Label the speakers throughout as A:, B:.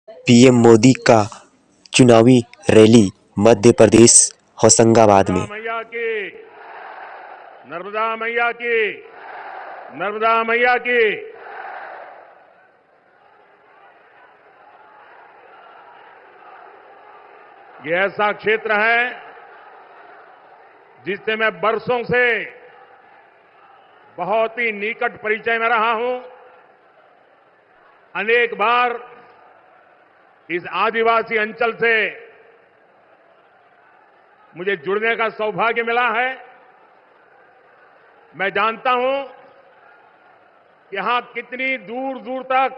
A: PM Modi का चुनावी rally Madhya Pradesh Hoshangabad में।
B: मैया की, नर्मदा मैया की, नर्मदा मैया की। ये ऐसा क्षेत्र है जिससे मैं बरसों से बहुत ही निकट परिचय में रहा हूं। अनेक बार इस आदिवासी अंचल से मुझे जुड़ने का सौभाग्य मिला है। मैं जानता हूं कि यहां कितनी दूर दूर तक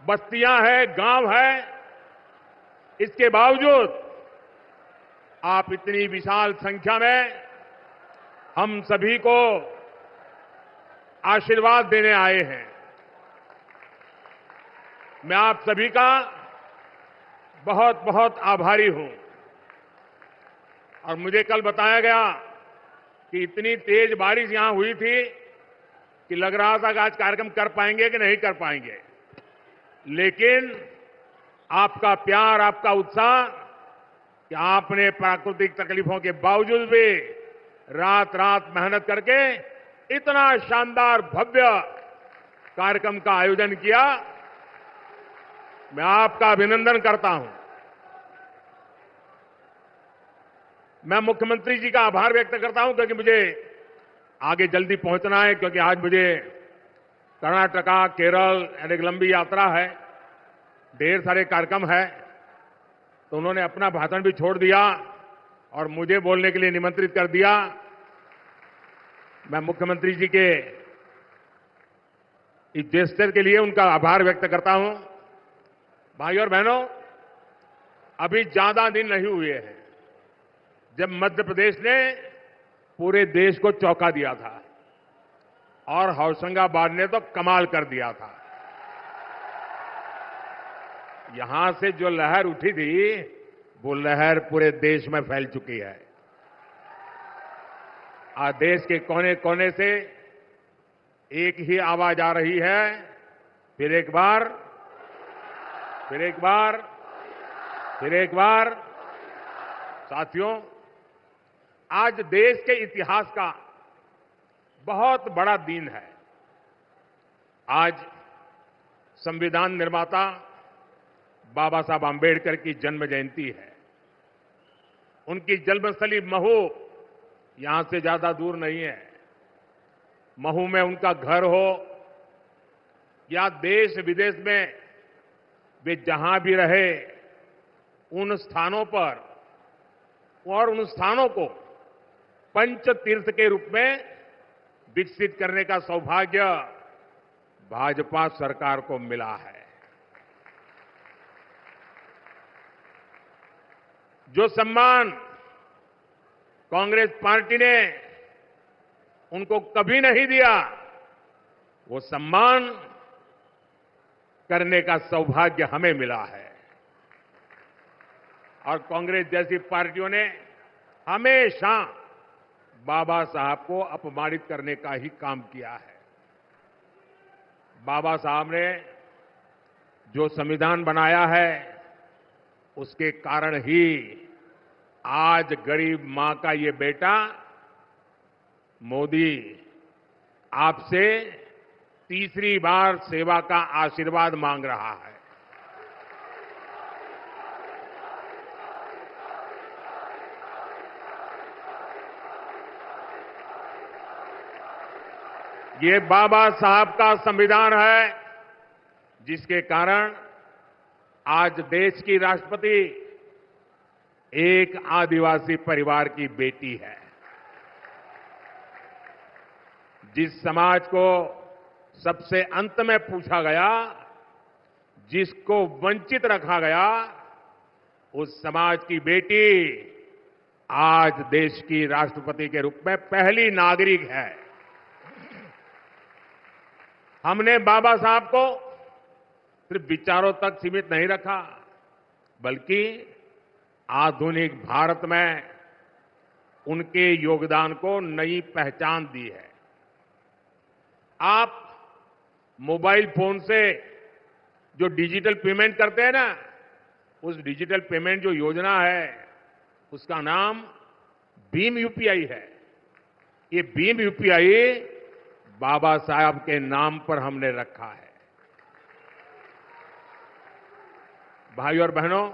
B: बस्तियां हैं, गांव हैं। इसके बावजूद आप इतनी विशाल संख्या में हम सभी को आशीर्वाद देने आए हैं। मैं आप सभी का बहुत बहुत आभारी हूं। और मुझे कल बताया गया कि इतनी तेज बारिश यहां हुई थी कि लग रहा था कि आज कार्यक्रम कर पाएंगे कि नहीं कर पाएंगे। लेकिन आपका प्यार, आपका उत्साह कि आपने प्राकृतिक तकलीफों के बावजूद भी रात रात मेहनत करके इतना शानदार भव्य कार्यक्रम का आयोजन किया। मैं आपका अभिनंदन करता हूं। मैं मुख्यमंत्री जी का आभार व्यक्त करता हूं क्योंकि मुझे आगे जल्दी पहुंचना है, क्योंकि आज मुझे कर्नाटका, केरल एक लंबी यात्रा है, ढेर सारे कार्यक्रम है। तो उन्होंने अपना भाषण भी छोड़ दिया और मुझे बोलने के लिए निमंत्रित कर दिया। मैं मुख्यमंत्री जी के इस जेस्चर के लिए उनका आभार व्यक्त करता हूं। भाइयों और बहनों, अभी ज्यादा दिन नहीं हुए हैं जब मध्य प्रदेश ने पूरे देश को चौंका दिया था और होशंगाबाद ने तो कमाल कर दिया था। यहां से जो लहर उठी थी वो लहर पूरे देश में फैल चुकी है। आज देश के कोने कोने से एक ही आवाज आ रही है, फिर एक बार, फिर एक बार, फिर एक बार। साथियों, आज देश के इतिहास का बहुत बड़ा दिन है। आज संविधान निर्माता बाबा साहब आंबेडकर की जन्म जयंती है। उनकी जन्मस्थली महू यहां से ज्यादा दूर नहीं है। महू में उनका घर हो या देश विदेश में वे जहां भी रहे, उन स्थानों पर और उन स्थानों को पंच तीर्थ के रूप में विकसित करने का सौभाग्य भाजपा सरकार को मिला है। जो सम्मान कांग्रेस पार्टी ने उनको कभी नहीं दिया, वो सम्मान करने का सौभाग्य हमें मिला है। और कांग्रेस जैसी पार्टियों ने हमेशा बाबा साहब को अपमानित करने का ही काम किया है। बाबा साहब ने जो संविधान बनाया है, उसके कारण ही आज गरीब मां का ये बेटा मोदी आपसे तीसरी बार सेवा का आशीर्वाद मांग रहा है। ये बाबा साहब का संविधान है जिसके कारण आज देश की राष्ट्रपति एक आदिवासी परिवार की बेटी है। जिस समाज को सबसे अंत में पूछा गया, जिसको वंचित रखा गया, उस समाज की बेटी आज देश की राष्ट्रपति के रूप में पहली नागरिक है। हमने बाबा साहब को सिर्फ विचारों तक सीमित नहीं रखा, बल्कि आधुनिक भारत में उनके योगदान को नई पहचान दी है। आप मोबाइल फोन से जो डिजिटल पेमेंट करते हैं ना, उस डिजिटल पेमेंट जो योजना है उसका नाम भीम यूपीआई है। ये भीम यूपीआई बाबा साहब के नाम पर हमने रखा है। भाई और बहनों,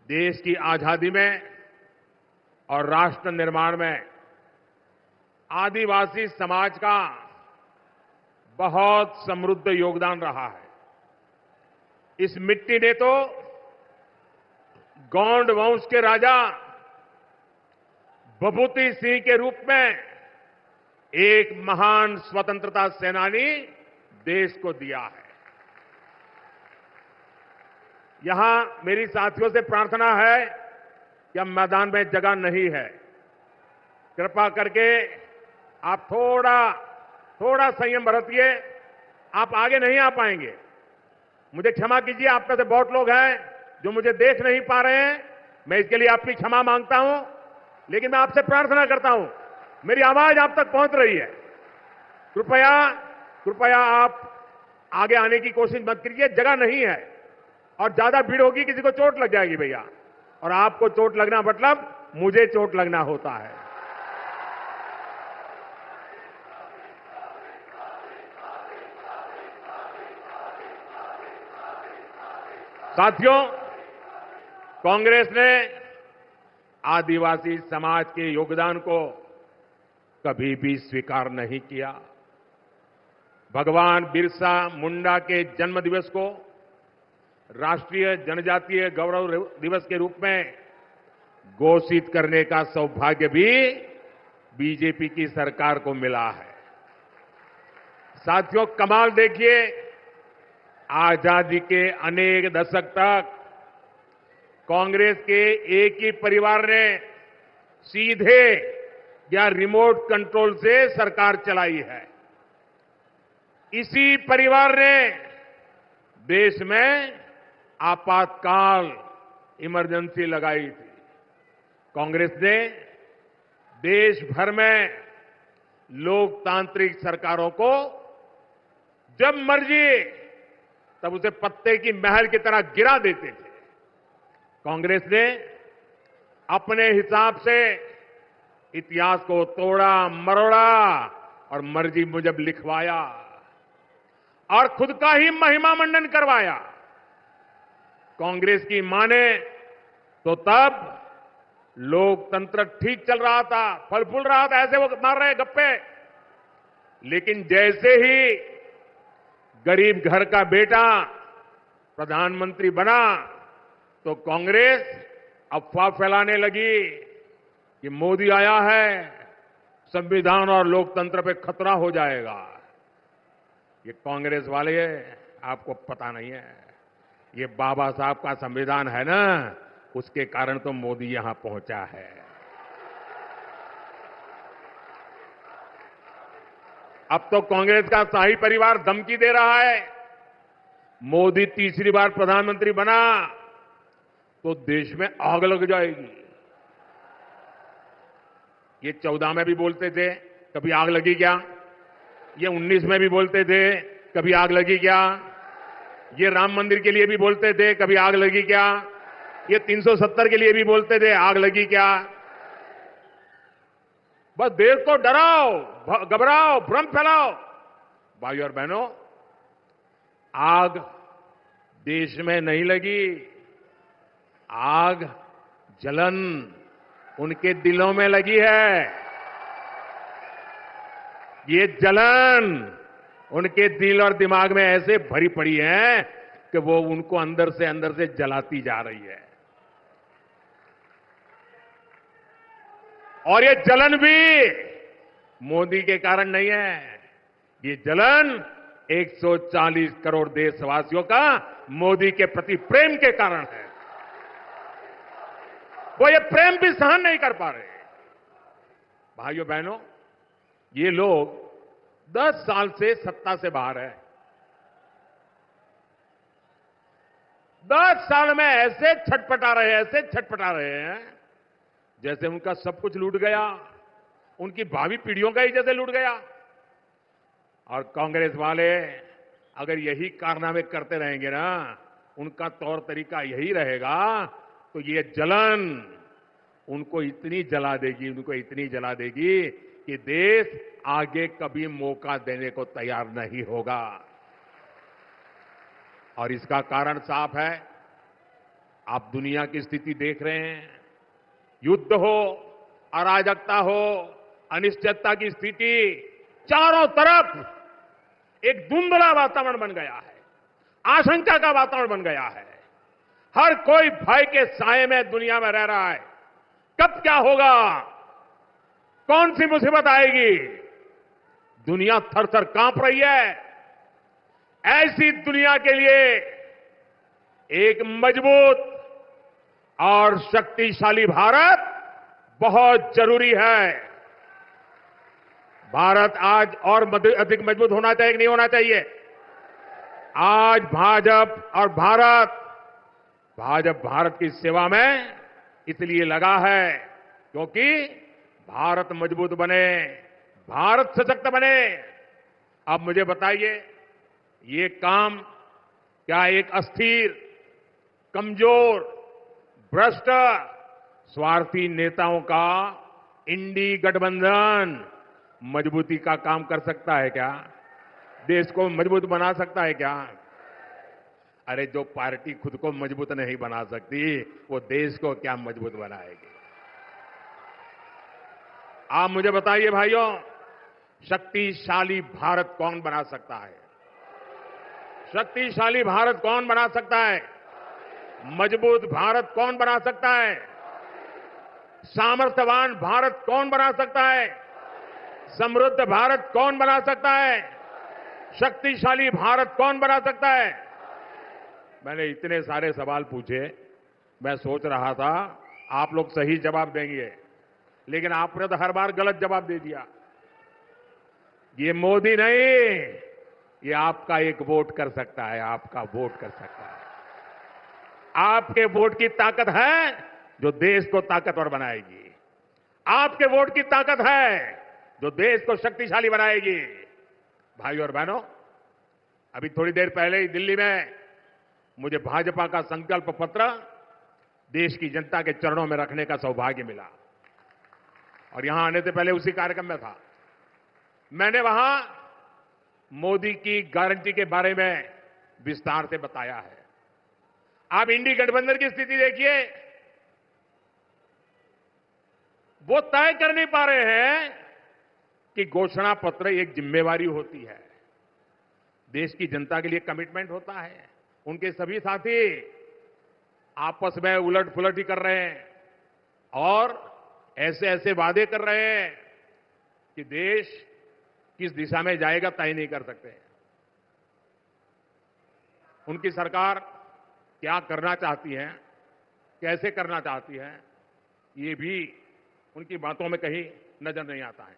B: देश की आजादी में और राष्ट्र निर्माण में आदिवासी समाज का बहुत समृद्ध योगदान रहा है। इस मिट्टी ने तो गौंड वंश के राजा विभूति सिंह के रूप में एक महान स्वतंत्रता सेनानी देश को दिया है। यहां मेरी साथियों से प्रार्थना है कि अब मैदान में जगह नहीं है। कृपा करके आप थोड़ा संयम बरतिए। आप आगे नहीं आ पाएंगे। मुझे क्षमा कीजिए, आप में से बहुत लोग हैं जो मुझे देख नहीं पा रहे हैं। मैं इसके लिए आपकी क्षमा मांगता हूं, लेकिन मैं आपसे प्रार्थना करता हूं, मेरी आवाज आप तक पहुंच रही है। कृपया आप आगे आने की कोशिश मत कीजिए, जगह नहीं है और ज्यादा भीड़ होगी, किसी को चोट लग जाएगी भैया। और आपको चोट लगना मतलब मुझे चोट लगना होता है। साथियों, कांग्रेस ने आदिवासी समाज के योगदान को कभी भी स्वीकार नहीं किया। भगवान बिरसा मुंडा के जन्म दिवस को राष्ट्रीय जनजातीय गौरव दिवस के रूप में घोषित करने का सौभाग्य भी बीजेपी की सरकार को मिला है। साथियों, कमाल देखिए, आजादी के अनेक दशक तक कांग्रेस के एक ही परिवार ने सीधे या रिमोट कंट्रोल से सरकार चलाई है। इसी परिवार ने देश में आपातकाल इमरजेंसी लगाई थी। कांग्रेस ने देश भर में लोकतांत्रिक सरकारों को जब मर्जी तब उसे पत्ते की महल की तरह गिरा देते थे। कांग्रेस ने अपने हिसाब से इतिहास को तोड़ा मरोड़ा और मर्जी मुजब लिखवाया और खुद का ही महिमा मंडन करवाया। कांग्रेस की माने तो तब लोकतंत्र ठीक चल रहा था, फल फूल रहा था, ऐसे वो मार रहे गप्पे। लेकिन जैसे ही गरीब घर का बेटा प्रधानमंत्री बना तो कांग्रेस अफवाह फैलाने लगी कि मोदी आया है, संविधान और लोकतंत्र पे खतरा हो जाएगा। ये कांग्रेस वाले आपको पता नहीं है, ये बाबा साहब का संविधान है ना, उसके कारण तो मोदी यहां पहुंचा है। अब तो कांग्रेस का शाही परिवार धमकी दे रहा है, मोदी तीसरी बार प्रधानमंत्री बना तो देश में आग लग जाएगी। ये 14 में भी बोलते थे, कभी आग लगी क्या? ये 19 में भी बोलते थे, कभी आग लगी क्या? ये राम मंदिर के लिए भी बोलते थे, कभी आग लगी क्या? ये 370 के लिए भी बोलते थे, आग लगी क्या? बस देश को डराओ, घबराओ, भ्रम फैलाओ। भाइयों और बहनों, आग देश में नहीं लगी, आग जलन उनके दिलों में लगी है। ये जलन उनके दिल और दिमाग में ऐसे भरी पड़ी है कि वो उनको अंदर से जलाती जा रही है। और ये जलन भी मोदी के कारण नहीं है, ये जलन 140 करोड़ देशवासियों का मोदी के प्रति प्रेम के कारण है। वो ये प्रेम भी सहन नहीं कर पा रहे। भाइयों बहनों, ये लोग 10 साल से सत्ता से बाहर है। 10 साल में ऐसे छटपटा रहे हैं जैसे उनका सब कुछ लूट गया, उनकी भावी पीढ़ियों का ही जैसे लूट गया। और कांग्रेस वाले अगर यही कारनामे करते रहेंगे ना, उनका तौर तरीका यही रहेगा, तो ये जलन उनको इतनी जला देगी कि देश आगे कभी मौका देने को तैयार नहीं होगा। और इसका कारण साफ है। आप दुनिया की स्थिति देख रहे हैं। युद्ध हो, अराजकता हो, अनिश्चितता की स्थिति, चारों तरफ एक धुंधला वातावरण बन गया है, आशंका का वातावरण बन गया है। हर कोई भय के साए में दुनिया में रह रहा है। कब क्या होगा, कौन सी मुसीबत आएगी, दुनिया थर-थर कांप रही है। ऐसी दुनिया के लिए एक मजबूत और शक्तिशाली भारत बहुत जरूरी है। भारत आज और अधिक मजबूत होना चाहिए कि नहीं होना चाहिए? आज भाजपा भारत की सेवा में इसलिए लगा है क्योंकि भारत मजबूत बने, भारत सशक्त बने। अब मुझे बताइए, ये काम क्या एक अस्थिर, कमजोर, भ्रष्ट, स्वार्थी नेताओं का इंडी गठबंधन मजबूती का काम कर सकता है क्या? देश को मजबूत बना सकता है क्या? अरे जो पार्टी खुद को मजबूत नहीं बना सकती, वो देश को क्या मजबूत बनाएगी? आप मुझे बताइए भाइयों, शक्तिशाली भारत कौन बना सकता है? शक्तिशाली भारत कौन बना सकता है? मजबूत भारत कौन बना सकता है? सामर्थ्यवान भारत कौन बना सकता है? समृद्ध भारत कौन बना सकता है? शक्तिशाली भारत कौन बना सकता है? मैंने इतने सारे सवाल पूछे, मैं सोच रहा था आप लोग सही जवाब देंगे, लेकिन आपने तो हर बार गलत जवाब दे दिया। ये मोदी नहीं, ये आपका एक वोट कर सकता है, आपका वोट कर सकता है। आपके वोट की ताकत है जो देश को ताकतवर बनाएगी। आपके वोट की ताकत है जो देश को शक्तिशाली बनाएगी। भाइयों और बहनों, अभी थोड़ी देर पहले ही दिल्ली में मुझे भाजपा का संकल्प पत्र देश की जनता के चरणों में रखने का सौभाग्य मिला और यहां आने से पहले उसी कार्यक्रम में था। मैंने वहां मोदी की गारंटी के बारे में विस्तार से बताया है। आप इंडी गठबंधन की स्थिति देखिए, वो तय कर नहीं पा रहे हैं कि घोषणा पत्र एक जिम्मेवारी होती है, देश की जनता के लिए कमिटमेंट होता है। उनके सभी साथी आपस में उलट पुलट ही कर रहे हैं और ऐसे ऐसे वादे कर रहे हैं कि देश किस दिशा में जाएगा तय नहीं कर सकते। उनकी सरकार क्या करना चाहती है, कैसे करना चाहती है, ये भी उनकी बातों में कहीं नजर नहीं आता है।